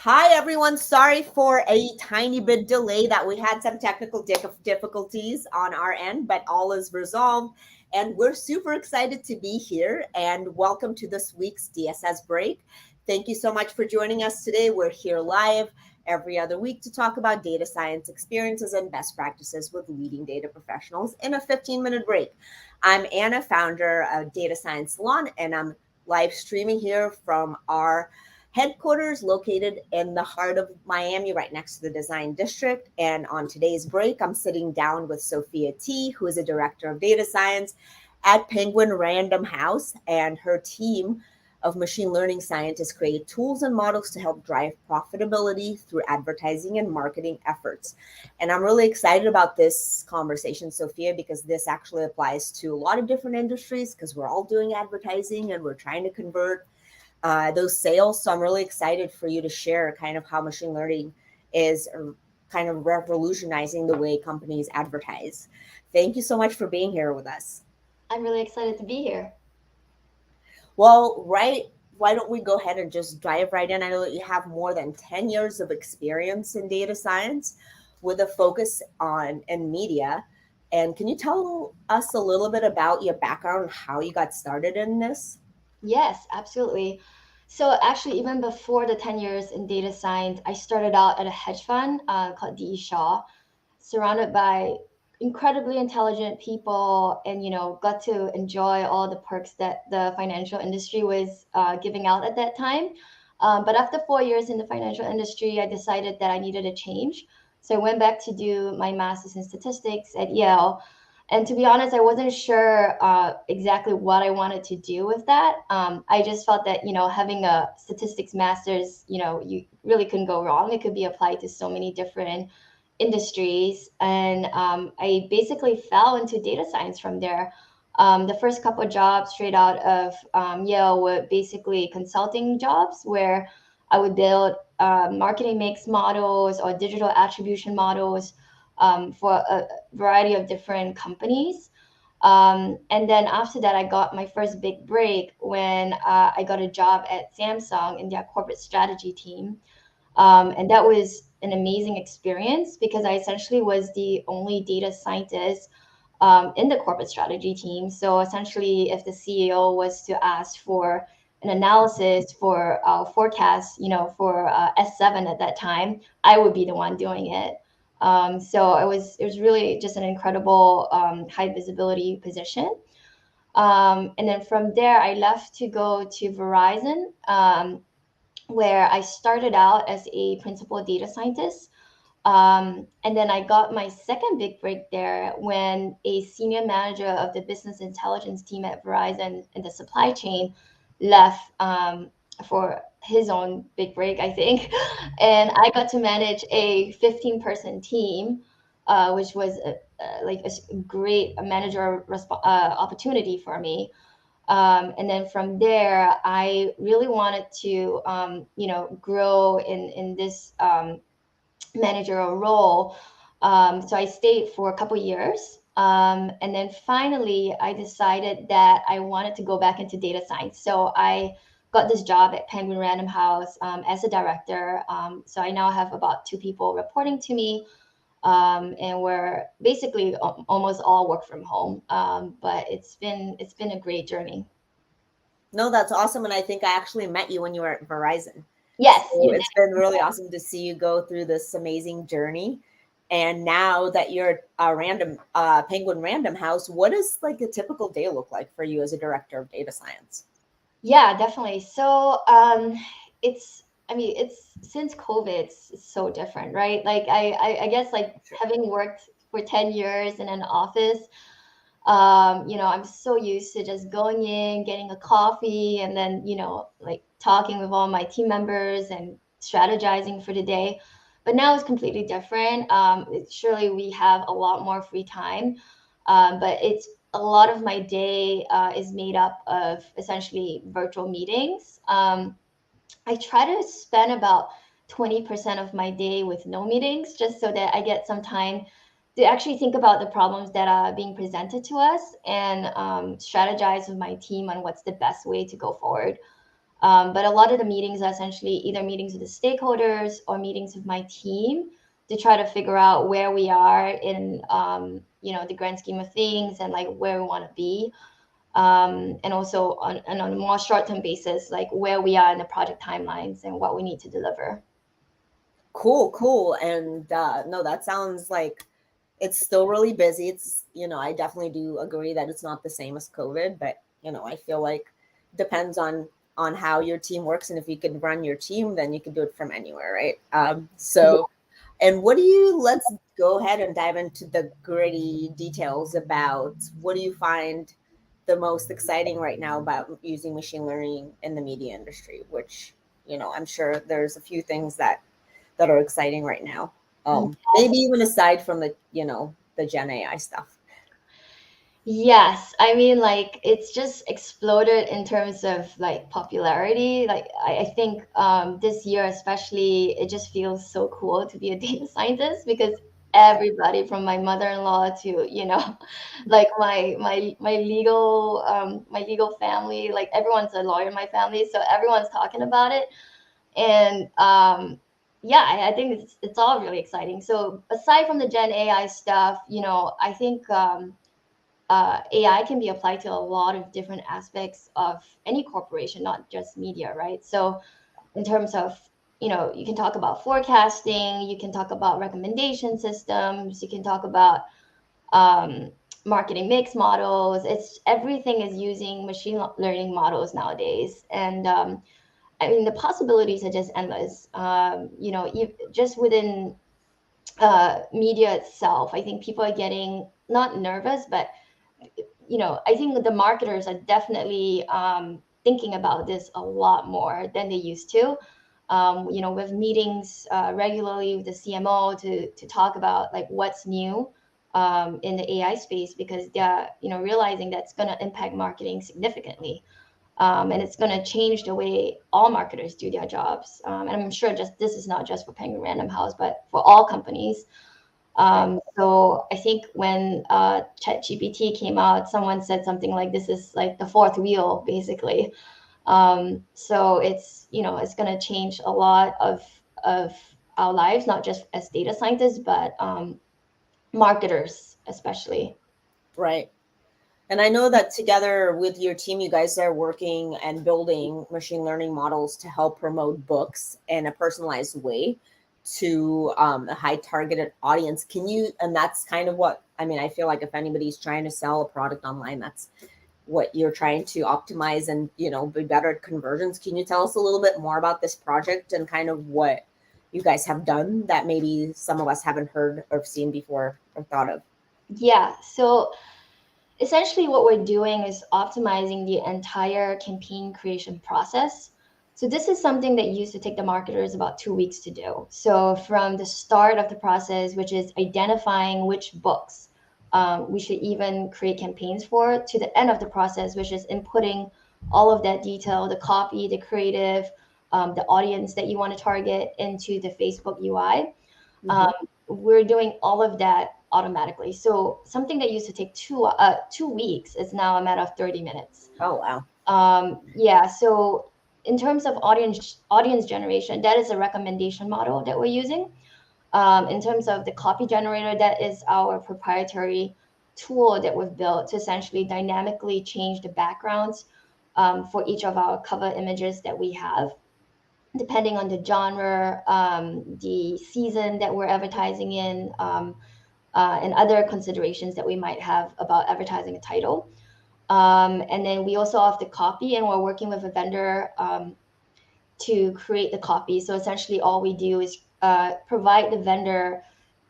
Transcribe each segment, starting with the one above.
Hi, everyone. Sorry for a tiny bit delay that we had some technical difficulties on our end, but all is resolved. And we're super excited to be here. And welcome to this week's DSS Break. Thank you so much for joining us today. We're here live every other week to talk about data science experiences and best practices with leading data professionals in a 15-minute break. I'm Anna, founder of Data Science Salon, and I'm live streaming here from our headquarters located in the heart of Miami, right next to the design district. And on today's break, I'm sitting down with Sophia Tee, who is a director of data science at Penguin Random House, and her team of machine learning scientists create tools and models to help drive profitability through advertising and marketing efforts. And I'm really excited about this conversation, Sophia, because this actually applies to a lot of different industries because we're all doing advertising and we're trying to convert those sales. So I'm really excited for you to share kind of how machine learning is kind of revolutionizing the way companies advertise. Thank you so much for being here with us. I'm really excited to be here. Well, why don't we go ahead and just dive right in? I know that you have more than 10 years of experience in data science with a focus on in media. And can you tell us a little bit about your background, how you got started in this? Yes, absolutely. So actually, even before the 10 years in data science, I started out at a hedge fund called DE Shaw, surrounded by incredibly intelligent people, and got to enjoy all the perks that the financial industry was giving out at that time. But after 4 years in the financial industry, I decided that I needed a change. So I went back to do my master's in statistics at Yale. And to be honest, I wasn't sure exactly what I wanted to do with that. I just felt that, having a statistics master's, you really couldn't go wrong. It could be applied to so many different industries. And I basically fell into data science from there. The first couple of jobs straight out of Yale were basically consulting jobs where I would build marketing mix models or digital attribution models for a variety of different companies. And then after that, I got my first big break when I got a job at Samsung in their corporate strategy team. And that was an amazing experience because I essentially was the only data scientist in the corporate strategy team. So essentially, if the CEO was to ask for an analysis for our forecast, for S7 at that time, I would be the one doing it. So it was really just an incredible high visibility position. And then from there, I left to go to Verizon, where I started out as a principal data scientist. And then I got my second big break there when a senior manager of the business intelligence team at Verizon in the supply chain left for his own big break, I think. And I got to manage a 15-person team, which was like a great manager opportunity for me. And then from there, I really wanted to, grow in this managerial role. So I stayed for a couple years. And then finally, I decided that I wanted to go back into data science. So I got this job at Penguin Random House as a director. So I now have about two people reporting to me. And we're basically almost all work from home. But it's been a great journey. No, that's awesome. And I think I actually met you when you were at Verizon. Yes, So you did. it's been really awesome to see you go through this amazing journey. And now that you're a random Penguin Random House, what does like a typical day look like for you as a director of data science? Yeah, definitely. So, I mean, it's since COVID, it's so different, right? Like, I guess like Sure. having worked for 10 years in an office, I'm so used to just going in, getting a coffee, and then, like talking with all my team members and strategizing for the day. But now it's completely different. Surely we have a lot more free time, but it's a lot of my day is made up of essentially virtual meetings. I try to spend about 20% of my day with no meetings just so that I get some time to actually think about the problems that are being presented to us and strategize with my team on what's the best way to go forward. But a lot of the meetings are essentially either meetings with the stakeholders or meetings with my team to try to figure out where we are in, the grand scheme of things and like where we want to be. And also on a more short-term basis, like where we are in the project timelines and what we need to deliver. Cool. And no, that sounds like it's still really busy. It's, I definitely do agree that it's not the same as COVID, but, I feel like depends on how your team works. And if you can run your team, then you can do it from anywhere, right? So, and let's go ahead and dive into the gritty details about what do you find the most exciting right now about using machine learning in the media industry, which, I'm sure there's a few things that are exciting right now. Maybe even aside from the Gen AI stuff. Yes, I mean, like it's just exploded in terms of like popularity. Like I think this year especially, it just feels so cool to be a data scientist because everybody from my mother-in-law to like my legal family, like everyone's a lawyer in my family, so everyone's talking about it. And yeah, I think it's all really exciting. So aside from the Gen AI stuff, I think AI can be applied to a lot of different aspects of any corporation, not just media, right? So in terms of, you can talk about forecasting, you can talk about recommendation systems, you can talk about um, marketing mix models. It's everything is using machine learning models nowadays. And I mean, the possibilities are just endless. Just within media itself, I think people are getting not nervous, but I think the marketers are definitely thinking about this a lot more than they used to. With meetings regularly with the CMO to talk about like what's new in the AI space because they're realizing that's going to impact marketing significantly. And it's going to change the way all marketers do their jobs. And I'm sure just this is not just for Penguin Random House, but for all companies. So I think when ChatGPT came out, someone said something like, "This is like the fourth wheel, basically." So it's going to change a lot of our lives, not just as data scientists, but marketers especially. Right. And I know that together with your team, you guys are working and building machine learning models to help promote books in a personalized way to a high targeted audience. And that's kind of what, I mean, I feel like if anybody's trying to sell a product online, that's what you're trying to optimize and, be better at conversions. Can you tell us a little bit more about this project and kind of what you guys have done that maybe some of us haven't heard or seen before or thought of? Yeah. So essentially what we're doing is optimizing the entire campaign creation process. So this is something that used to take the marketers about 2 weeks to do. So from the start of the process, which is identifying which books we should even create campaigns for, to the end of the process, which is inputting all of that detail, the copy, the creative, the audience that you want to target into the Facebook UI. Um, we're doing all of that automatically. So something that used to take 2 weeks is now a matter of 30 minutes. Oh, wow. Yeah. So in terms of audience generation, that is a recommendation model that we're using. In terms of the copy generator, that is our proprietary tool that we've built to essentially dynamically change the backgrounds for each of our cover images that we have, depending on the genre, the season that we're advertising in, and other considerations that we might have about advertising a title. And then we also have the copy, and we're working with a vendor to create the copy. So essentially, all we do is provide the vendor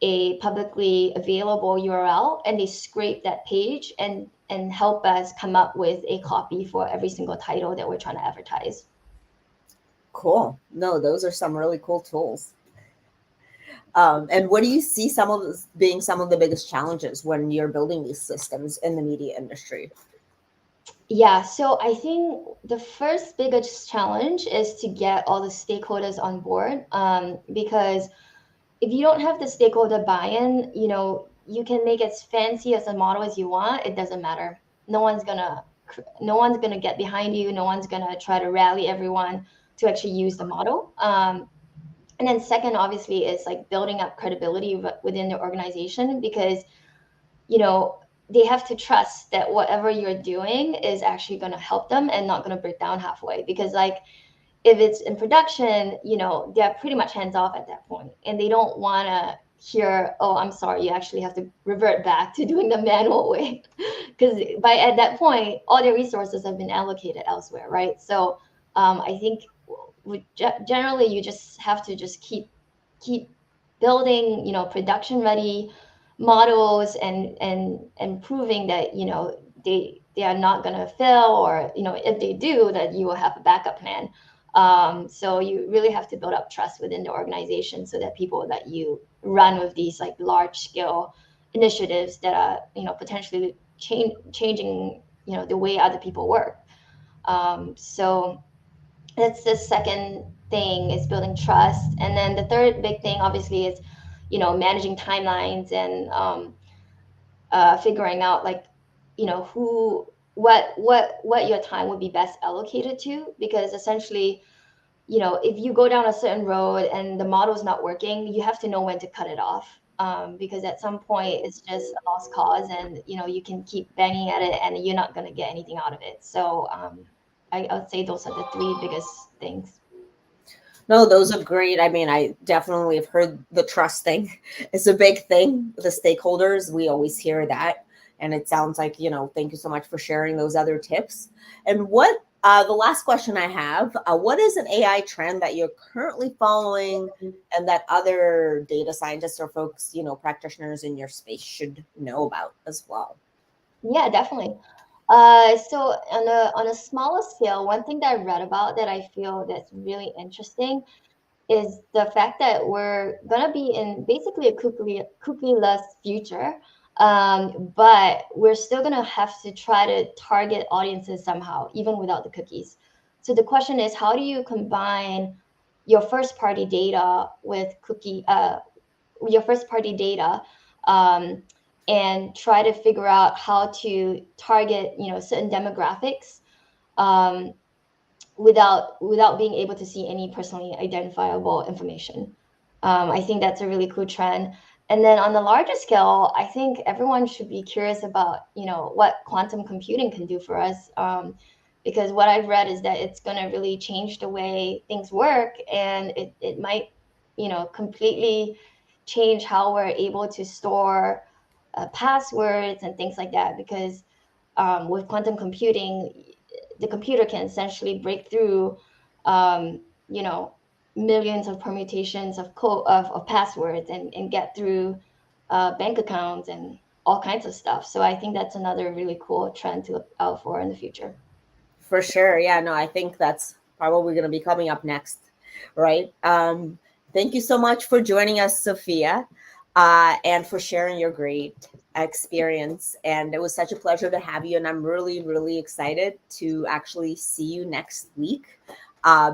a publicly available URL, and they scrape that page and help us come up with a copy for every single title that we're trying to advertise. Cool. No, those are some really cool tools. And what do you see being some of the biggest challenges when you're building these systems in the media industry? Yeah, so I think the first biggest challenge is to get all the stakeholders on board, because if you don't have the stakeholder buy-in, you can make as fancy as a model as you want. It doesn't matter. No one's gonna no one's going to get behind you. No one's going to try to rally everyone to actually use the model. And then second, obviously, is like building up credibility within the organization, because, you know, they have to trust that whatever you're doing is actually going to help them and not going to break down halfway. Because like, if it's in production, you know, they're pretty much hands off at that point, and they don't want to hear, oh, I'm sorry, you actually have to revert back to doing the manual way, because by at that point, all their resources have been allocated elsewhere, right? So I think generally you just have to just keep building, you know, production ready models, and proving that, you know, they are not going to fail, or, you know, if they do, that you will have a backup plan. So you really have to build up trust within the organization, so that people that you run with these like large scale initiatives that are, you know, potentially changing, you know, the way other people work. So that's the second thing, is building trust. And then the third big thing obviously is, you know, managing timelines, and figuring out like, you know, what your time would be best allocated to. Because essentially, you know, if you go down a certain road and the model's not working, you have to know when to cut it off. Because at some point it's just a lost cause, and, you know, you can keep banging at it and you're not going to get anything out of it. So I would say those are the three biggest things. No, those are great. I mean, I definitely have heard the trust thing is a big thing. The stakeholders, we always hear that. And it sounds like, thank you so much for sharing those other tips. And the last question I have, what is an AI trend that you're currently following and that other data scientists or folks, practitioners in your space should know about as well? Yeah, definitely. So on a smaller scale, one thing that I read about that I feel that's really interesting is the fact that we're gonna be in basically a cookieless future, but we're still gonna have to try to target audiences somehow, even without the cookies. So the question is, how do you combine your first party data with your first party data, um, and try to figure out how to target, you know, certain demographics, um, without being able to see any personally identifiable information. I think that's a really cool trend. And then on the larger scale, I think everyone should be curious about, you know, what quantum computing can do for us. Because what I've read is that it's going to really change the way things work, and it might, you know, completely change how we're able to store passwords and things like that. Because with quantum computing, the computer can essentially break through, you know, millions of permutations of code of passwords, and get through bank accounts and all kinds of stuff. So I think that's another really cool trend to look out for in the future. For sure. Yeah, no, I think that's probably going to be coming up next, right? Thank you so much for joining us, Sophia, and for sharing your great experience. And it was such a pleasure to have you. And I'm really, really excited to actually see you next week,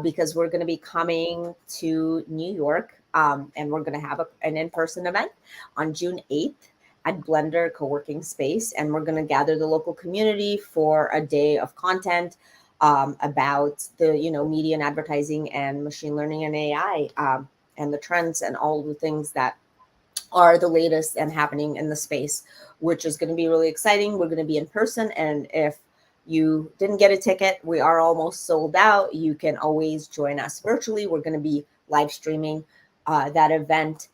because we're going to be coming to New York, and we're going to have an in-person event on June 8th at Blender co-working space, and we're going to gather the local community for a day of content about the media and advertising and machine learning and AI, and the trends and all the things that are the latest and happening in the space, which is going to be really exciting. We're going to be in person, and if you didn't get a ticket, we are almost sold out. You can always join us virtually. We're going to be live streaming that event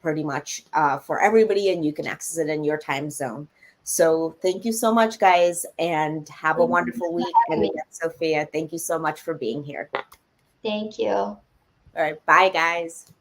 pretty much for everybody, and you can access it in your time zone. So thank you so much, guys, and have a wonderful week. And again, Sophia, thank you so much for being here. Thank you. All right, bye, guys.